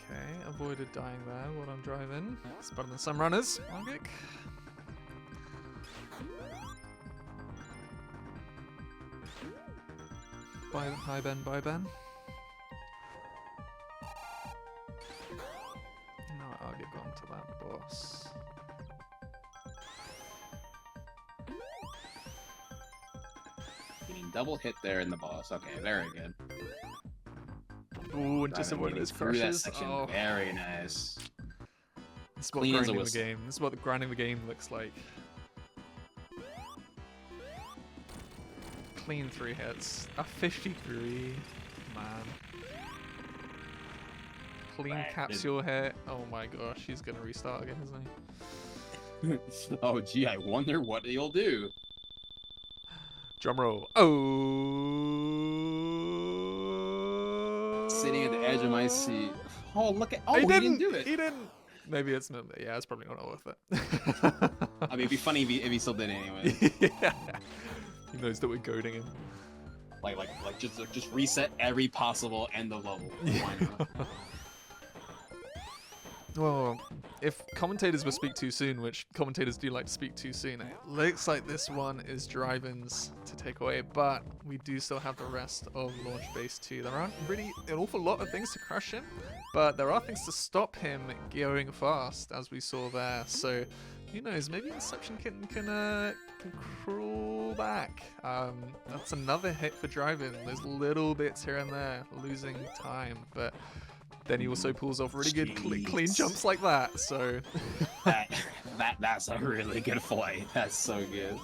Okay, avoided dying there while I'm driving. It's better than some runners. Argik. Bye, hi Ben, bye Ben. Now Argik onto that boss. Getting double hit there in the boss. Okay, very good. Ooh, and just avoided his crushes. Oh. Very nice. This is what grinding the game. This is what grinding the game looks like. Clean 3 hits. A 53. Man. clean Right. capsule here. Oh my gosh, he's gonna restart again, isn't he? Oh, gee, I wonder what he'll do. Drum roll. Oh! Sitting at the edge of my seat. Oh, look at. Oh, he he didn't do it. He didn't. Maybe it's not. Yeah, it's probably not worth it. I mean, it'd be funny if he still did anyway. Yeah. He knows that we're goading him. Like just reset every possible end of level. Why not? Well, if commentators will speak too soon, which commentators do like to speak too soon, it looks like this one is drive-ins to take away, but we do still have the rest of Launch Base 2. There aren't really an awful lot of things to crush him, but there are things to stop him going fast, as we saw there. So, who knows, maybe Inception Kitten can crawl back. That's another hit for drive-in. There's little bits here and there, losing time, but then he also pulls off really good clean jumps like that, so... that's a really good flight. That's so good.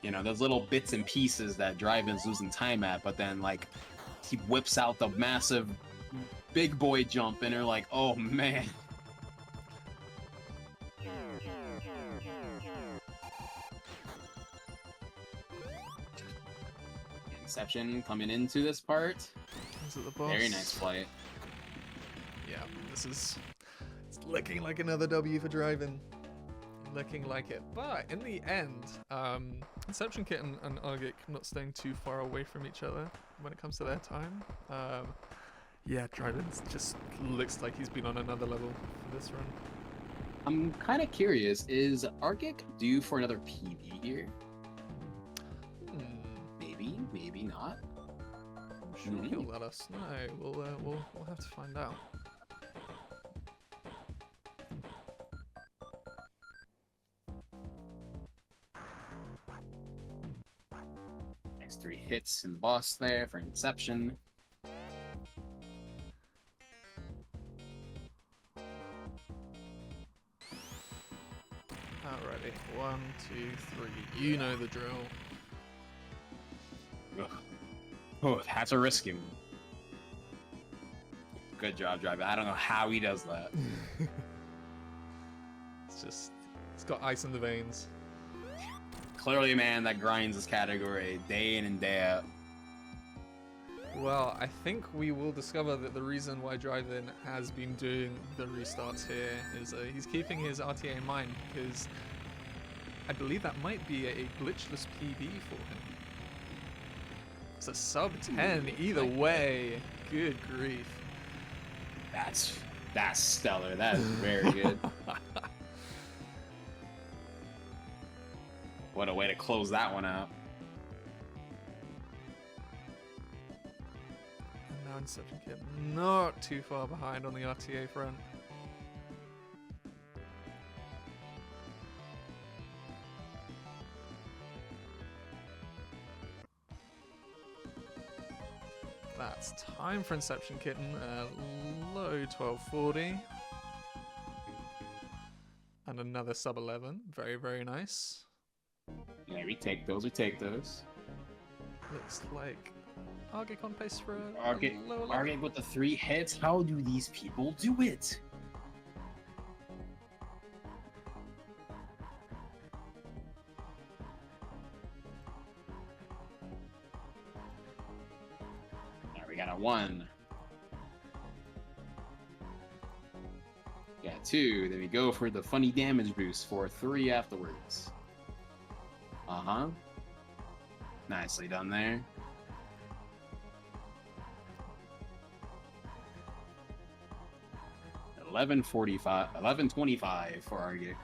You know, those little bits and pieces that drive-in's losing time at, but then, like, he whips out the massive big boy jump, and they're like, oh, man. Inception coming into this part. Is it the boss? Very nice flight. Yeah, it's looking like another W for driving. Looking like it. But in the end, Inception Kitten and Argic not staying too far away from each other when it comes to their time. Yeah, driving just looks like he's been on another level for this run. I'm kind of curious, is Argic due for another PB here? Maybe not. I'm sure he'll let us know. We'll have to find out. Next 3 hits in the boss there for Inception. Alrighty, 1, 2, 3. You know the drill. Ugh. Oh, that's a risky one. Good job, driver. I don't know how he does that. It's got ice in the veins. Clearly a man that grinds this category day in and day out. Well, I think we will discover that the reason why Drive-In has been doing the restarts here is he's keeping his RTA in mind, because I believe that might be a glitchless PB for him. It's a sub 10 either way. Good grief. That's stellar. That is very good. What a way to close that one out. And now Inception Kid not too far behind on the RTA front. That's time for Inception Kitten, low 1240. And another sub 11, very, very nice. Yeah, we take those. Looks like Argic on pace for a Argic lower level. with the 3 hits. How do these people do it? Now we got a 1. Got 2. Then we go for the funny damage boost for 3 afterwards. Uh-huh. Nicely done there. $11.25 for Argic.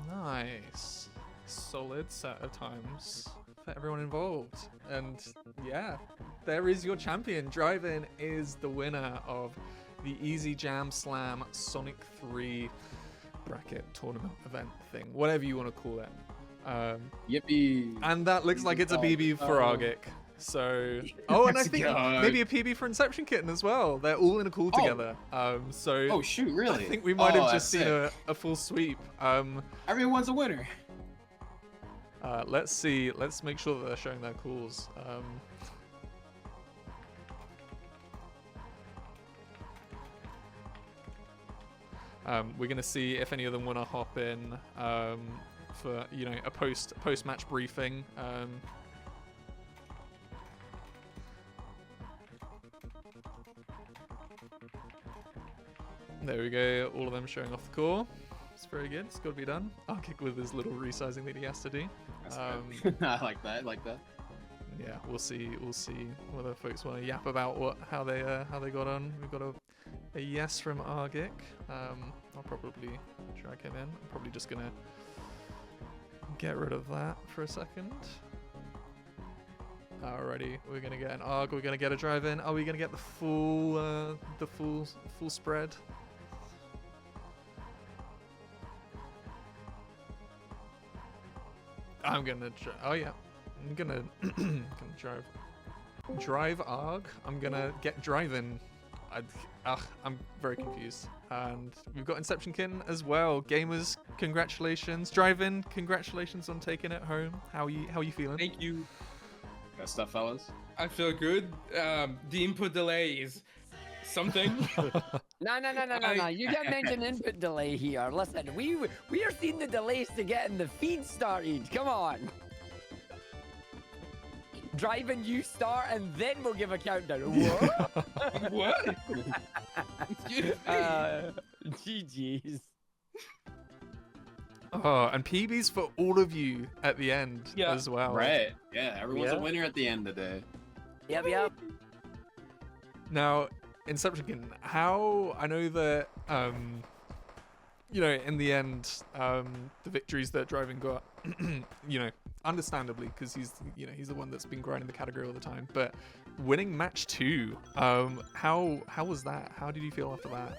Nice. Solid set of times for everyone involved. And yeah, there is your champion. Drive-In is the winner of the Easy Jam Slam Sonic 3 bracket tournament event thing, whatever you want to call it. Yippee! And that looks like it's a BB for Argic. So, oh, and I think maybe a PB for Inception Kitten as well. They're all in a call together. So, oh shoot, really? I think we might have just seen a full sweep. Everyone's a winner. Let's see. Let's make sure that they're showing their calls. We're gonna see if any of them want to hop in for a post match briefing. There we go. All of them showing off the core. It's very good. It's got to be done. I'll kick with his little resizing that he has to do. That's good. I like that. I like that. Yeah, we'll see. We'll see whether folks want to yap about how they got on. We've got a yes from Argic. I'll probably drag him in. I'm probably just gonna get rid of that for a second. Alrighty, we're gonna get an Arg. We're gonna get a drive in. Are we gonna get the full spread? I'm gonna. Oh yeah, I'm gonna drive Arg. I'm gonna get driving. I'm very confused. And we've got Inception Kitten as well. Gamers, congratulations. Drive-in, congratulations on taking it home. How are you feeling? Thank you. Good stuff, fellas. I feel good. The input delay is something. No. You can't mention input delay here. Listen, we are seeing the delays to getting the feed started. Come on. Driving you start and then we'll give a countdown. What? What? GG's. Oh, and PBs for all of you at the end as well. Right. Yeah, everyone's a winner at the end of the day. Yep. Now, Inception, how I know that in the end, the victories that Driving got, understandably, because he's the one that's been grinding the category all the time. But winning match 2, how was that? How did you feel after that?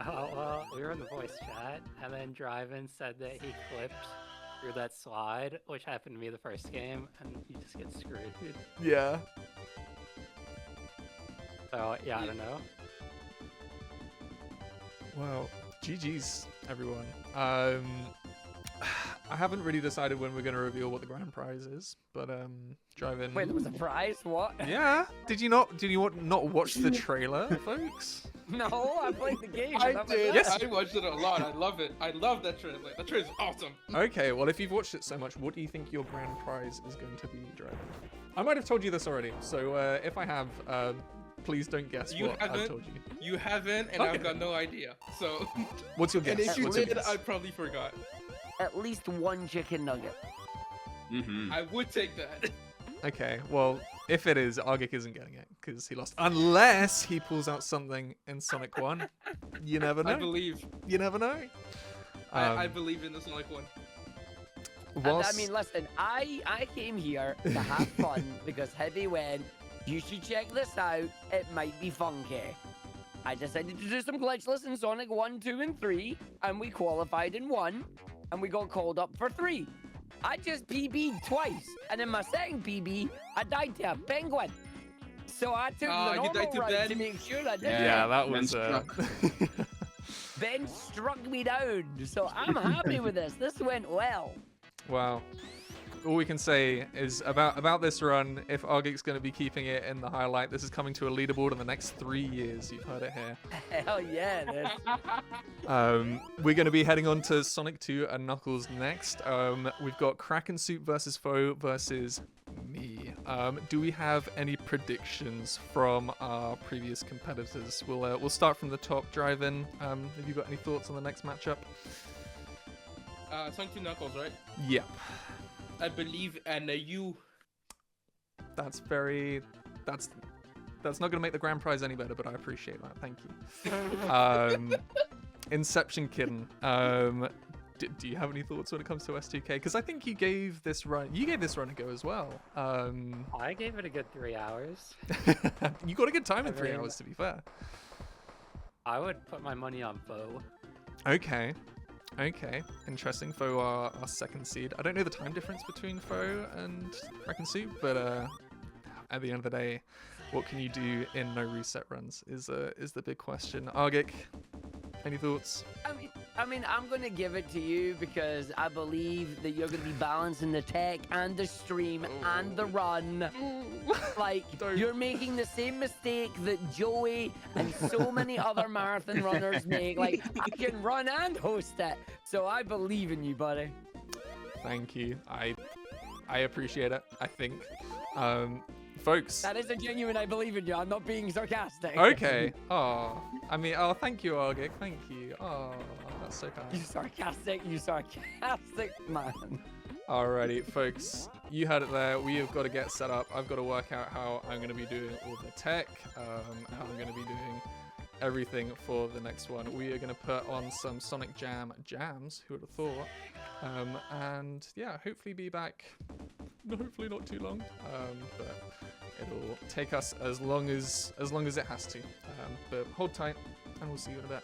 Oh, well, we were in the voice chat, and then Drivin said that he clipped through that slide, which happened to me the first game, and you just get screwed. Yeah. So, yeah, I don't know. Well, GG's, everyone. I haven't really decided when we're going to reveal what the grand prize is, but Drive-In. Wait, there was a prize? What? Yeah. Did you not watch the trailer, folks? No, I played the game. I did. Yes. I watched it a lot. I love it. I love that trailer. That trailer's awesome. Okay, well, if you've watched it so much, what do you think your grand prize is going to be, Drive-In? I might have told you this already, so if I have, please don't guess what I've told you. You haven't, and Okay. I've got no idea. So. What's your guess? And if you What's your did, guess? I probably forgot. At least one chicken nugget. Mm-hmm. I would take that. Okay, well, if it is, Argic isn't getting it because he lost. Unless he pulls out something in Sonic 1. You never know. I believe. You never know. I believe in the Sonic 1. Whilst... I mean, listen, I came here to have fun because Heavy went, you should check this out, it might be funky. I decided to do some glitchless in Sonic 1, 2, and 3, and we qualified in 1, and we got called up for 3. I just PB'd twice, and in my second PB, I died to a penguin. So I took the you normal died to route Ben? to make sure I did Yeah, that Ben was... struck. Ben struck me down, so I'm happy with this. This went well. Wow. All we can say is about this run, if Argic's going to be keeping it in the highlight, this is coming to a leaderboard in the next 3 years. You've heard it here. Hell yeah, it is. We're going to be heading on to Sonic 2 and Knuckles next. We've got Kraken Soup versus Foe versus me. Do we have any predictions from our previous competitors? We'll start from the top. Drive-In. Have you got any thoughts on the next matchup? Sonic 2 Knuckles, right? Yep. I believe, and you. That's not going to make the grand prize any better, but I appreciate that. Thank you. Inception Kitten. Do you have any thoughts when it comes to S2K? Because I think you gave this run a go as well. I gave it a good 3 hours. You got a good time in I 3 mean- hours, to be fair. I would put my money on Foe. Okay. Interesting. Foe are our second seed. I don't know the time difference between Foe and Kraken Soup, but at the end of the day, what can you do in no reset runs is the big question. Argic, Any thoughts? I mean, I'm gonna give it to you because I believe that you're gonna be balancing the tech and the stream and the run. Like, Don't. you're making the same mistake that Joey and so many other marathon runners make. Like, I can run and host it, so I believe in you, buddy. Thank you. I appreciate it. I think, folks. That is a genuine I believe in you. I'm not being sarcastic. Okay. Oh, I mean, oh, thank you, Argik. Thank you. Oh, that's so You kind. sarcastic man. Alrighty, folks. You heard it there. We have got to get set up. I've got to work out how I'm going to be doing all the tech, how I'm going to be doing everything for the next one. We are going to put on some Sonic jams. Who would have thought? And yeah, hopefully be back. Hopefully not too long. But it'll take us as long as it has to. But hold tight, and we'll see you in a bit.